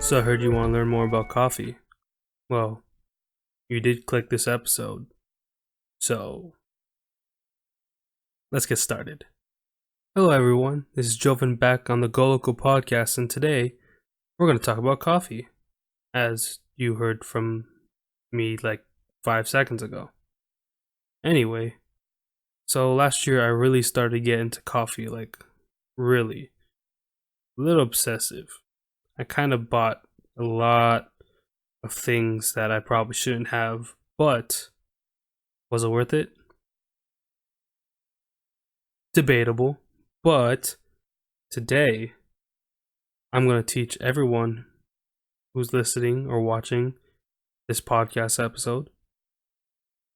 So I heard you want to learn more about coffee. Well, you did click this episode. So let's get started. Hello everyone, this is Jovin back on the GoLoco podcast, and today we're going to talk about coffee, as you heard from me like 5 seconds ago. Anyway, so last year I really started to get into coffee, like really, a little obsessive. I kind of bought a lot of things that I probably shouldn't have, but was it worth it? Debatable. But today, I'm going to teach everyone who's listening or watching this podcast episode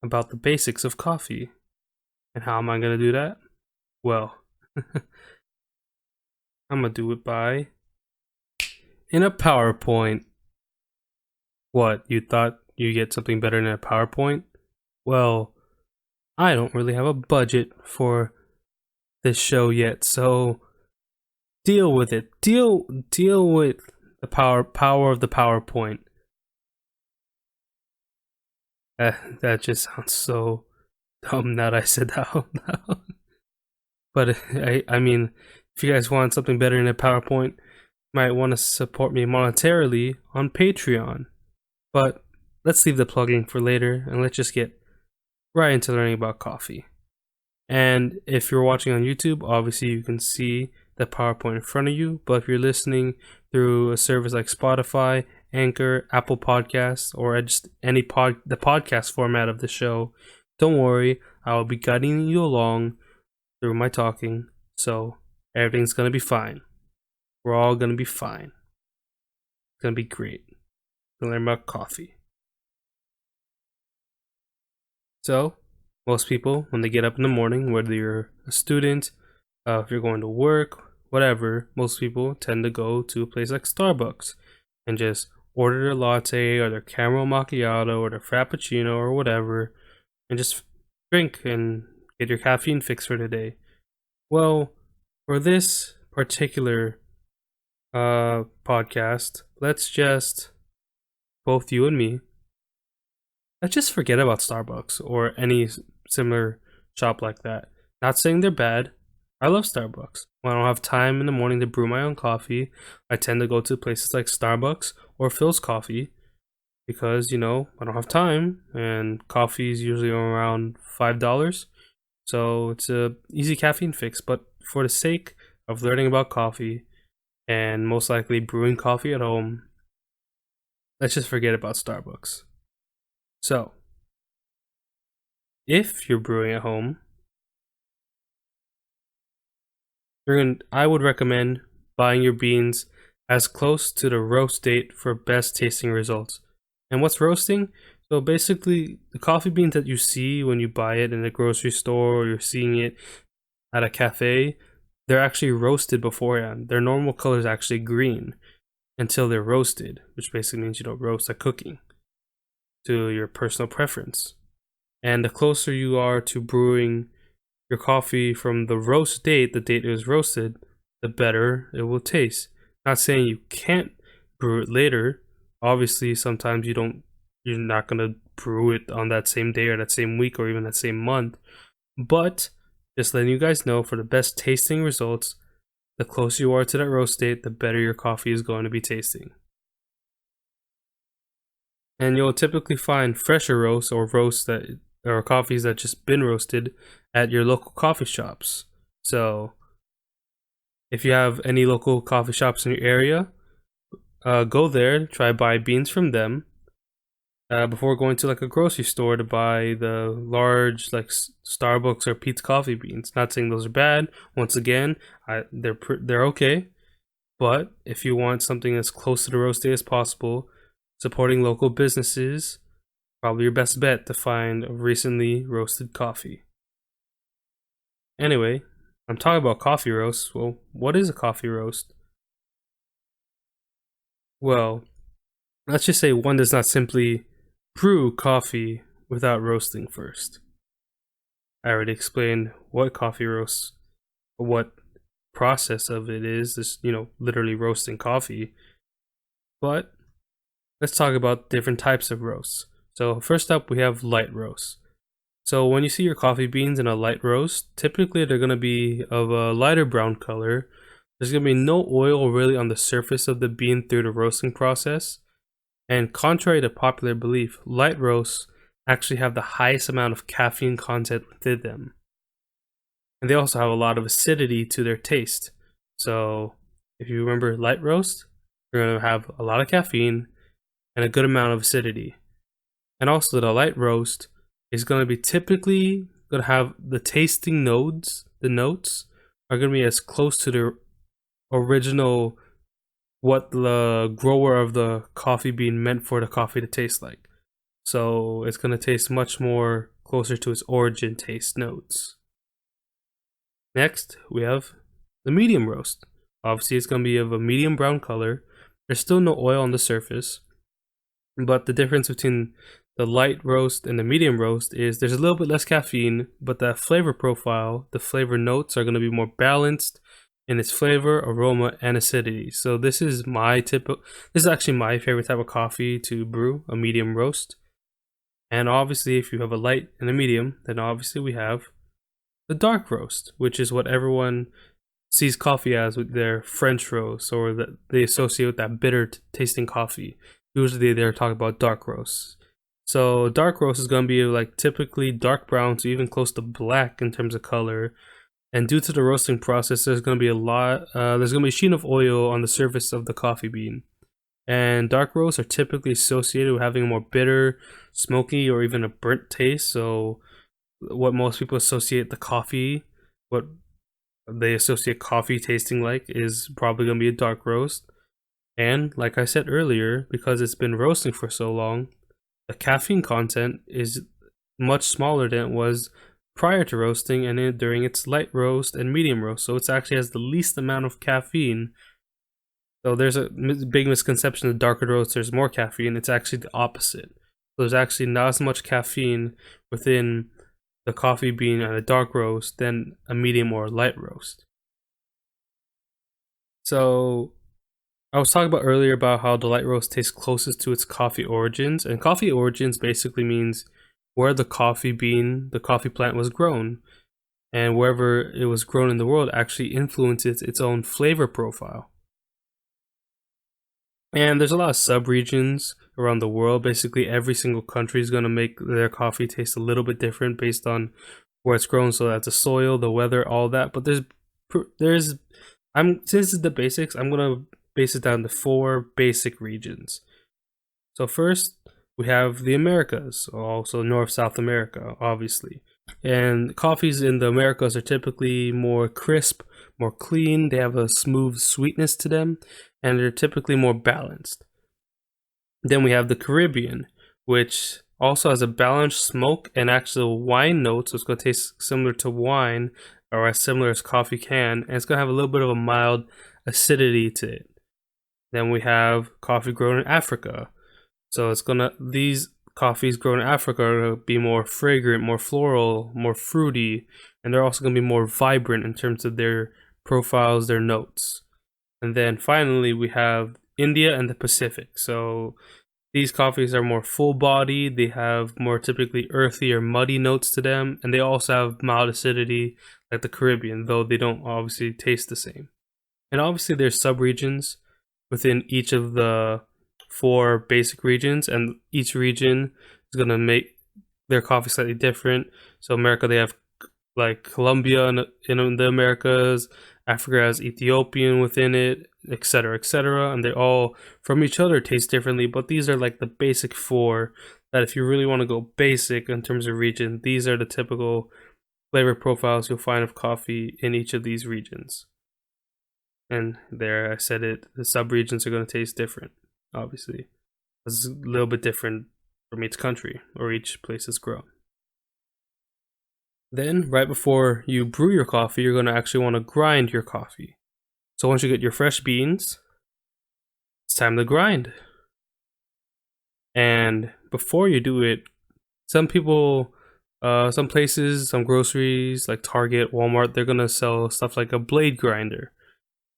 about the basics of coffee. And how am I going to do that? Well, I'm going to do it by in a PowerPoint. What, you thought you'd get something better than a PowerPoint? Well, I don't really have a budget for this show yet, so deal with it. Deal with the power of the PowerPoint. That just sounds so dumb now that I said that out loud. But I mean, if you guys want something better than a PowerPoint, you might want to support me monetarily on Patreon. But let's leave the plugging for later, and let's just get right into learning about coffee. And if you're watching on YouTube, obviously you can see the PowerPoint in front of you. But if you're listening through a service like Spotify, Anchor, Apple Podcasts, or just the podcast format of the show, don't worry, I will be guiding you along through my talking. So everything's gonna be fine. We're all gonna be fine. It's gonna be great. We'll learn about coffee. So most people, when they get up in the morning, whether you're a student, if you're going to work, whatever, most people tend to go to a place like Starbucks and just order their latte or their caramel macchiato or their frappuccino or whatever, and just drink and get your caffeine fix for the day. Well, for this particular podcast, let's just, both you and me, let's just forget about Starbucks or any similar shop like that. Not saying they're bad. I love Starbucks. When I don't have time in the morning to brew my own coffee, I tend to go to places like Starbucks or Phil's Coffee because, I don't have time, and coffee is usually around $5. So it's a easy caffeine fix. But for the sake of learning about coffee and most likely brewing coffee at home, let's just forget about Starbucks. So, if you're brewing at home, I would recommend buying your beans as close to the roast date for best tasting results. And what's roasting? So basically, the coffee beans that you see when you buy it in a grocery store or you're seeing it at a cafe, they're actually roasted beforehand. Their normal color is actually green until they're roasted, which basically means you don't roast at cooking to your personal preference. And the closer you are to brewing your coffee from the roast date, the date it was roasted, the better it will taste. Not saying you can't brew it later. Obviously, sometimes you're not gonna brew it on that same day or that same week or even that same month. But just letting you guys know, for the best tasting results, the closer you are to that roast date, the better your coffee is going to be tasting. And you'll typically find fresher roasts or coffees that just been roasted at your local coffee shops. So if you have any local coffee shops in your area, go there, try buy beans from them before going to like a grocery store to buy the large like Starbucks or Pete's coffee beans. Not saying those are bad. Once again, they're okay. But if you want something as close to the roast day as possible, supporting local businesses, probably your best bet to find a recently roasted coffee. Anyway, I'm talking about coffee roasts. Well, what is a coffee roast? Well, let's just say one does not simply brew coffee without roasting first. I already explained what coffee roasts, what process of it is, this, literally roasting coffee. But let's talk about different types of roasts. So first up, we have light roast. So when you see your coffee beans in a light roast, typically they're going to be of a lighter brown color. There's going to be no oil really on the surface of the bean through the roasting process. And contrary to popular belief, light roasts actually have the highest amount of caffeine content within them. And they also have a lot of acidity to their taste. So if you remember light roast, you're going to have a lot of caffeine and a good amount of acidity. And also the light roast is going to be typically going to have the tasting notes, the notes are going to be as close to the original what the grower of the coffee bean meant for the coffee to taste like. So it's going to taste much more closer to its origin taste notes. Next, we have the medium roast. Obviously, it's going to be of a medium brown color. There's still no oil on the surface, but the difference between the light roast and the medium roast is there's a little bit less caffeine, but the flavor profile, the flavor notes are going to be more balanced in its flavor, aroma, and acidity. So this is actually my favorite type of coffee to brew, a medium roast. And obviously, if you have a light and a medium, then obviously we have the dark roast, which is what everyone sees coffee as with their French roast, or that they associate with that bitter tasting coffee. Usually they're talking about dark roast. So dark roast is going to be like typically dark brown to even close to black in terms of color. And due to the roasting process, there's going to be there's going to be a sheen of oil on the surface of the coffee bean. And dark roasts are typically associated with having a more bitter, smoky, or even a burnt taste. So what most people associate what they associate coffee tasting like is probably going to be a dark roast. And like I said earlier, because it's been roasting for so long, the caffeine content is much smaller than it was prior to roasting and during its light roast and medium roast. So it actually has the least amount of caffeine. So there's a big misconception that darker roast there's more caffeine. It's actually the opposite. So there's actually not as much caffeine within the coffee bean and a dark roast than a medium or light roast. So I was talking about earlier about how the light roast tastes closest to its coffee origins, and coffee origins basically means where the coffee plant was grown, and wherever it was grown in the world actually influences its own flavor profile. And there's a lot of sub-regions around the world. Basically, every single country is going to make their coffee taste a little bit different based on where it's grown. So that's the soil, the weather, all that. But since it's the basics, I'm going to base it down to 4 basic regions. So first, we have the Americas, also North, South America, obviously. And coffees in the Americas are typically more crisp, more clean. They have a smooth sweetness to them, and they're typically more balanced. Then we have the Caribbean, which also has a balanced smoke and actual wine notes. So it's going to taste similar to wine, or as similar as coffee can, and it's going to have a little bit of a mild acidity to it. Then we have coffee grown in Africa. So these coffees grown in Africa are going to be more fragrant, more floral, more fruity, and they're also going to be more vibrant in terms of their profiles, their notes. And then finally, we have India and the Pacific. So these coffees are more full-bodied. They have more typically earthy or muddy notes to them, and they also have mild acidity like the Caribbean, though they don't obviously taste the same. And obviously, there's sub-regions within each of the 4 basic regions, and each region is going to make their coffee slightly different. So America, they have like Colombia in the Americas, Africa has Ethiopian within it, etc., and they all from each other taste differently, but these are like the basic 4 that if you really want to go basic in terms of region, these are the typical flavor profiles you'll find of coffee in each of these regions. And there I said it, the sub-regions are going to taste different, obviously. It's a little bit different from each country or each place it's grown. Then, right before you brew your coffee, you're going to actually want to grind your coffee. So once you get your fresh beans, it's time to grind. And before you do it, some people, some places, some groceries like Target, Walmart, they're going to sell stuff like a blade grinder.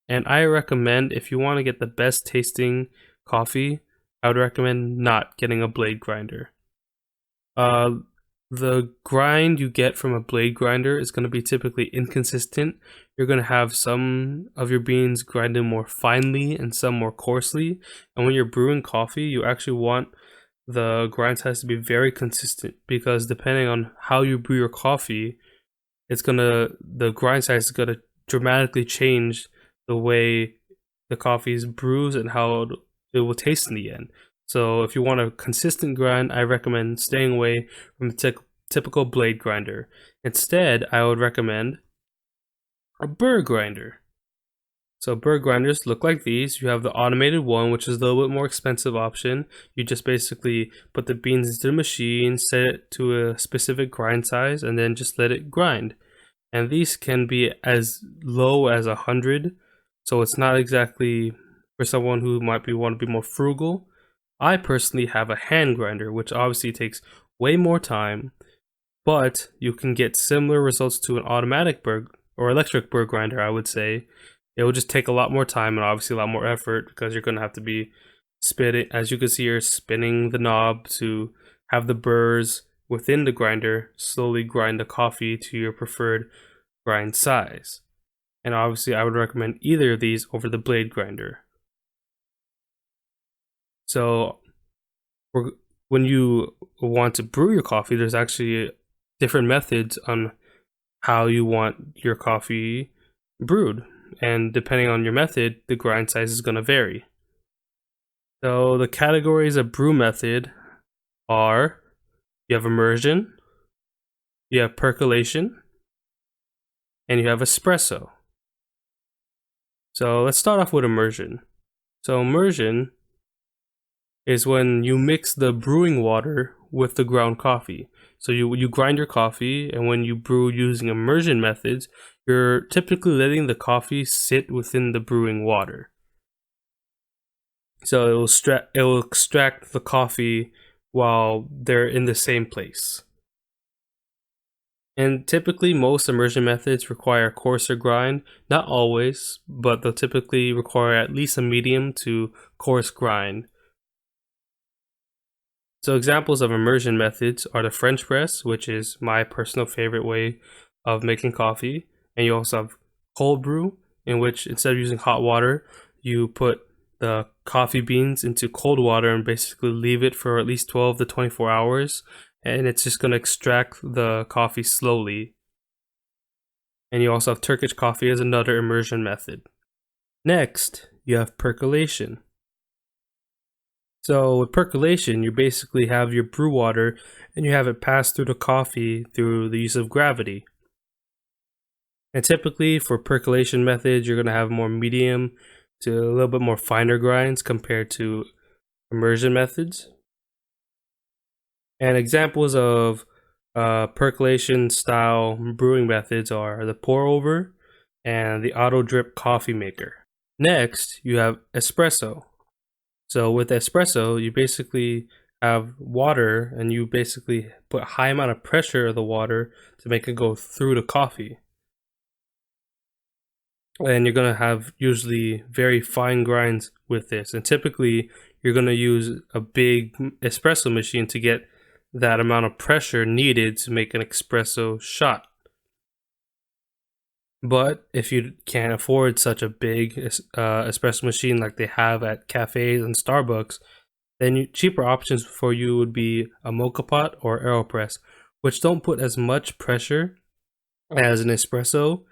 And I recommend, if you want to get the best tasting coffee, I would recommend not getting a blade grinder. The grind you get from a blade grinder is going to be typically inconsistent. You're going to have some of your beans grinded more finely and some more coarsely. And when you're brewing coffee, you actually want the grind size to be very consistent, because depending on how you brew your coffee, the grind size is gonna dramatically change the way the coffee is brews and how it will taste in the end. So if you want a consistent grind, I recommend staying away from the typical blade grinder. Instead, I would recommend a burr grinder. So burr grinders look like these. You have the automated one, which is a little bit more expensive option. You just basically put the beans into the machine, set it to a specific grind size, and then just let it grind. And these can be as low as 100, so it's not exactly for someone who might want to be more frugal. I personally have a hand grinder, which obviously takes way more time, but you can get similar results to an automatic burr or electric burr grinder, I would say. It will just take a lot more time and obviously a lot more effort, because you're going to have to be spinning, as you can see here, spinning the knob to have the burrs within the grinder slowly grind the coffee to your preferred grind size. And obviously I would recommend either of these over the blade grinder. So when you want to brew your coffee, there's actually different methods on how you want your coffee brewed, and depending on your method, the grind size is going to vary. So the categories of brew method are: you have immersion, you have percolation, and you have espresso. So let's start off with immersion. So immersion is when you mix the brewing water with the ground coffee. So you grind your coffee, and when you brew using immersion methods, you're typically letting the coffee sit within the brewing water. So it will extract the coffee while they're in the same place. And typically most immersion methods require a coarser grind. Not always, but they'll typically require at least a medium to coarse grind. So examples of immersion methods are the French press, which is my personal favorite way of making coffee. And you also have cold brew, in which instead of using hot water, you put the coffee beans into cold water and basically leave it for at least 12 to 24 hours. And it's just going to extract the coffee slowly. And you also have Turkish coffee as another immersion method. Next, you have percolation. So with percolation, you basically have your brew water and you have it pass through the coffee through the use of gravity. And typically for percolation methods, you're going to have more medium to a little bit more finer grinds compared to immersion methods. And examples of percolation style brewing methods are the pour over and the auto drip coffee maker. Next, you have espresso. So with espresso, you basically have water and you basically put a high amount of pressure of the water to make it go through the coffee. And you're going to have usually very fine grinds with this. And typically you're going to use a big espresso machine to get that amount of pressure needed to make an espresso shot. But if you can't afford such a big espresso machine like they have at cafes and Starbucks, then cheaper options for you would be a mocha pot or AeroPress, which don't put as much pressure as an espresso,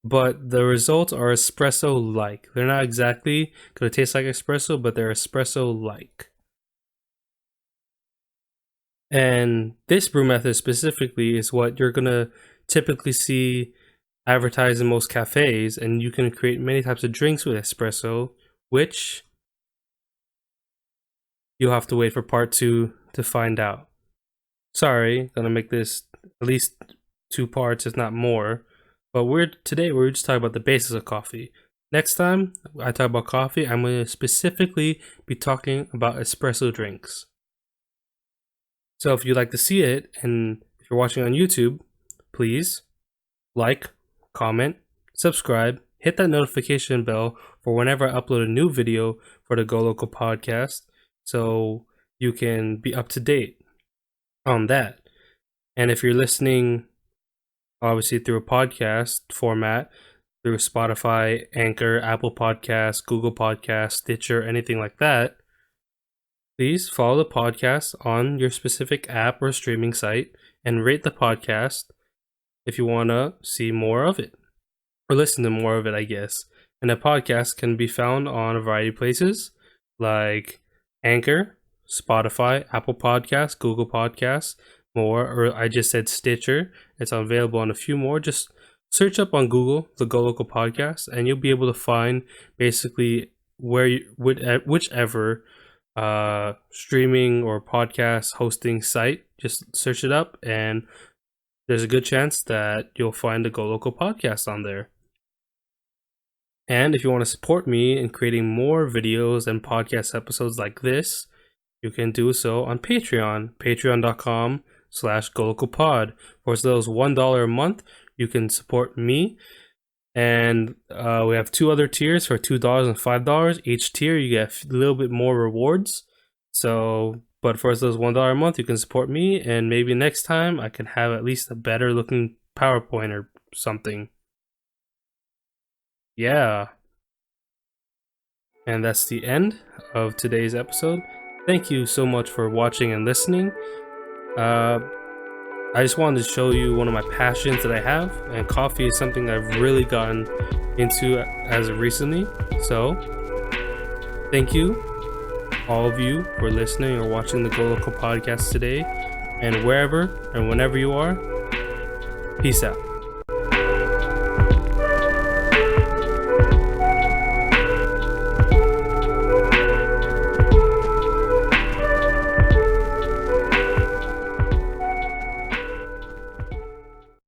but the results are espresso-like. They're not exactly going to taste like espresso, but they're espresso-like. And this brew method specifically is what you're going to typically see advertised in most cafes, and you can create many types of drinks with espresso, which you'll have to wait for part 2 to find out. Sorry, gonna make this at least 2 parts, if not more. But today we're just talking about the basics of coffee. Next time I talk about coffee, I'm going to specifically be talking about espresso drinks. So if you'd like to see it, and if you're watching on YouTube, please like, comment, subscribe, hit that notification bell for whenever I upload a new video for the GoLoco podcast, so you can be up to date on that. And if you're listening, obviously through a podcast format, through Spotify, Anchor, Apple Podcasts, Google Podcasts, Stitcher, anything like that, please follow the podcast on your specific app or streaming site and rate the podcast if you want to see more of it, or listen to more of it, I guess. And the podcast can be found on a variety of places like Anchor, Spotify, Apple Podcasts, Google Podcasts, more, or I just said Stitcher. It's available on a few more. Just search up on Google the GoLoco podcast, and you'll be able to find basically whichever streaming or podcast hosting site. Just search it up, and there's a good chance that you'll find the GoLoco podcast on there. And if you want to support me in creating more videos and podcast episodes like this, you can do so on Patreon, patreon.com/GoLocoPod. For as little as $1 a month, you can support me. And we have 2 other tiers for $2 and $5. Each tier, you get a little bit more rewards. So, but for as little as $1 a month, you can support me. And maybe next time, I can have at least a better looking PowerPoint or something. Yeah. And that's the end of today's episode. Thank you so much for watching and listening. I just wanted to show you one of my passions that I have, and coffee is something I've really gotten into as of recently. So, thank you, all of you, for listening or watching the GoLoco podcast today. And wherever and whenever you are, peace out.